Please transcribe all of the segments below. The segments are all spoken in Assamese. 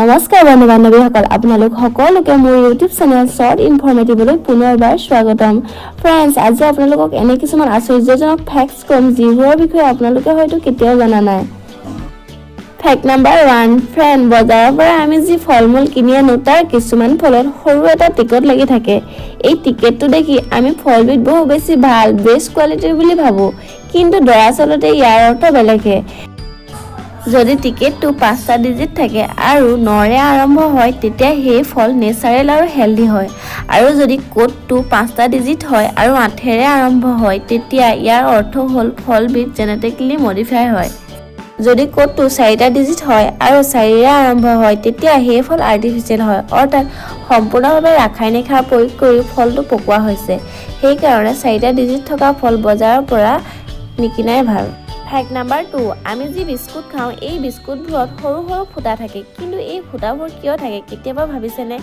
নমস্কাৰ বন্ধু বান্ধৱীসকল, আপোনালোক সকলোকে মোৰ ইউটিউব চেনেল শ্বৰ্ট ইনফৰ্মেটিভলৈ পুনৰবাৰ স্বাগতম। ফ্ৰেণ্ডছ, আজি আপোনালোকক এনে কিছুমান আশ্চৰ্যজনক ফেক্টছ ক'ম যিবোৰৰ বিষয়ে আপোনালোকে হয়তো কেতিয়াও জনা নাই। ফেক্ট নাম্বাৰ 1, ফ্ৰেণ্ড, বজাৰৰ পৰা আমি যি ফল মূল কিনি আনো তাৰ কিছুমান ফলত সৰু এটা টিকট লাগি থাকে। এই টিকেটটো দেখি আমি ফলবিধ বহু বেছি ভাল, বেষ্ট কোৱালিটিৰ বুলি ভাবোঁ, কিন্তু দৰাচলতে ইয়াৰ অৰ্থ বেলেগহে। যদি টিকেটটো 5টা ডিজিট থাকে আৰু 9ৰে আৰম্ভ হয়, তেতিয়া সেই ফল নেচাৰেল আৰু হেল্ডি হয়। আৰু যদি কোডটো 5টা ডিজিট হয় আৰু 8ৰে আৰম্ভ হয়, তেতিয়া ইয়াৰ অৰ্থ হ'ল ফলবিধ জেনেটিকেলি মডিফাই হয়। যদি কোডটো 4টা ডিজিট হয় আৰু 4ৰে আৰম্ভ হয়, তেতিয়া সেই ফল আৰ্টিফিচিয়েল হয়, অৰ্থাৎ সম্পূৰ্ণভাৱে ৰাসায়নিক সাৰ প্ৰয়োগ কৰি ফলটো পকোৱা হৈছে। সেইকাৰণে 4টা ডিজিট থকা ফল বজাৰৰ পৰা নিকিনাই ভাল। ফেক্ট নাম্বাৰ 2, আমি যি বিস্কুট খাওঁ এই বিস্কুটবোৰত সৰু সৰু ফুটা থাকে, কিন্তু এই ফুটাবোৰ কিয় থাকে কেতিয়াবা ভাবিছেনে?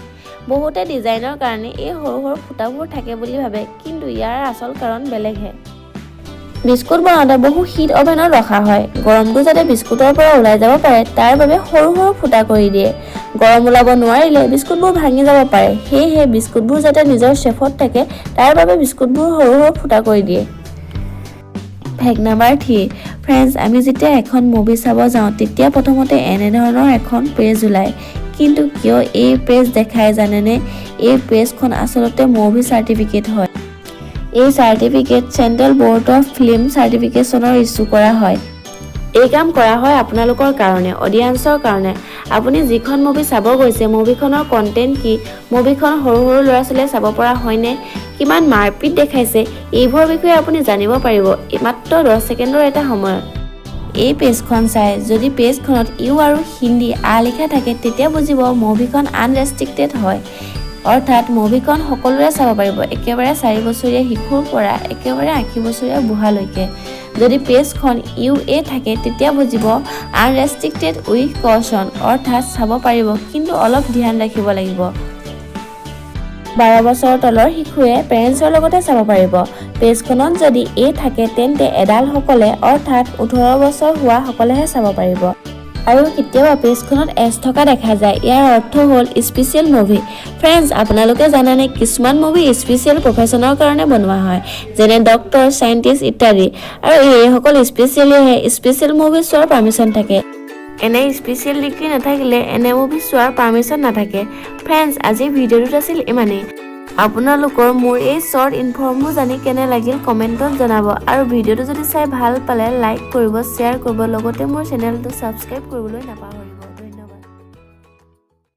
বহুতে ডিজাইনৰ কাৰণে এই সৰু সৰু ফুটাবোৰ থাকে বুলি ভাবে, কিন্তু ইয়াৰ আচল কাৰণ বেলেগহে। বিস্কুট বনাওঁতে বহু হিট অভেনত ৰখা হয়। গৰমটো যাতে বিস্কুটৰ পৰা ওলাই যাব পাৰে তাৰ বাবে সৰু সৰু ফুটা কৰি দিয়ে। গৰম ওলাব নোৱাৰিলে বিস্কুটবোৰ ভাঙি যাব পাৰে, সেয়েহে বিস্কুটবোৰ যাতে নিজৰ শ্বেপত থাকে তাৰ বাবে বিস্কুটবোৰ সৰু সৰু ফুটা কৰি দিয়ে। ফেক্ট নাম্বাৰ 3, ফ্ৰেণ্ডছ, আমি যেতিয়া এখন মুভি চাব যাওঁ তেতিয়া প্ৰথমতে এনেধৰণৰ এখন পেজ ওলায়, কিন্তু কিয় এই পেজ দেখায় জানেনে? এই পেজখন আচলতে মুভি চাৰ্টিফিকেট হয়। এই certificate central board of film চাৰ্টিফিকেশ্যনৰ ইছ্যু কৰা হয়। এই কাম কৰা হয় আপোনালোকৰ কাৰণে, অডিয়েন্সৰ কাৰণে। আপুনি যিখন মুভি চাব গৈছে, মুভিখনৰ কণ্টেণ্ট কি, মুভিখন সৰু সৰু ল'ৰা ছোৱালীয়ে চাব পৰা হয়নে, কিমান মাৰপিট দেখাইছে, এইবোৰৰ বিষয়ে আপুনি জানিব পাৰিব মাত্ৰ 10 ছেকেণ্ডৰ এটা সময়ত। এই পেজখন চাই যদি পেজখনত ইউ আৰু হিন্দী লিখা থাকে, তেতিয়া বুজিব মুভিখন আনৰেষ্ট্ৰিক্টেড হয়, অৰ্থাৎ মুভিখন সকলোৰে চাব পাৰিব, একেবাৰে 4 বছৰীয়া শিশুৰ পৰা একেবাৰে 80 বছৰীয়া বুঢ়ালৈকে। যদি পেজখন UA থাকে, তেতিয়া বুজিব আনৰেষ্ট্ৰিক্টেড উইথ কচন, অৰ্থাৎ চাব পাৰিব কিন্তু অলপ ধ্যান ৰাখিব লাগিব। 12 বছৰৰ তলৰ শিশুৱে পেৰেণ্টছৰ লগতে চাব পাৰিব। পেজখনত যদি A থাকে তেন্তে এডাল্টসকলে, অৰ্থাৎ 18 বছৰ হোৱা সকলেহে চাব পাৰিব। আৰু কেতিয়াবা পেজখনত S থকা দেখা যায়, ইয়াৰ অৰ্থ হ'ল স্পেচিয়েল মুভি। ফ্ৰেণ্ডছ, আপোনালোকে জানেনে কিছুমান মুভি স্পেচিয়েল প্ৰফেশ্যনৰ কাৰণে বনোৱা হয়, যেনে ডক্টৰ, চাইণ্টিষ্ট ইত্যাদি, আৰু এইসকল স্পেচিয়েল মুভি চোৱাৰ পাৰ্মিশ্যন থাকে। এনে স্পেচিয়েল ডিগ্ৰী নাথাকিলে এনে মুভি চোৱাৰ পাৰ্মিশ্যন নাথাকে। ফ্ৰেণ্ডছ, আজিৰ ভিডিঅ'টোত আছিল ইমানেই। আপোনালোকৰ মোৰ এই শ্বৰ্ট ইনফৰ্মবোৰ জানি কেনে লাগিল কমেণ্টত জনাব, আৰু ভিডিঅ'টো যদি চাই ভাল পালে লাইক কৰিব, শ্বেয়াৰ কৰিব, লগতে মোৰ চেনেলটো ছাবস্ক্ৰাইব কৰিবলৈ নাপাহৰিব।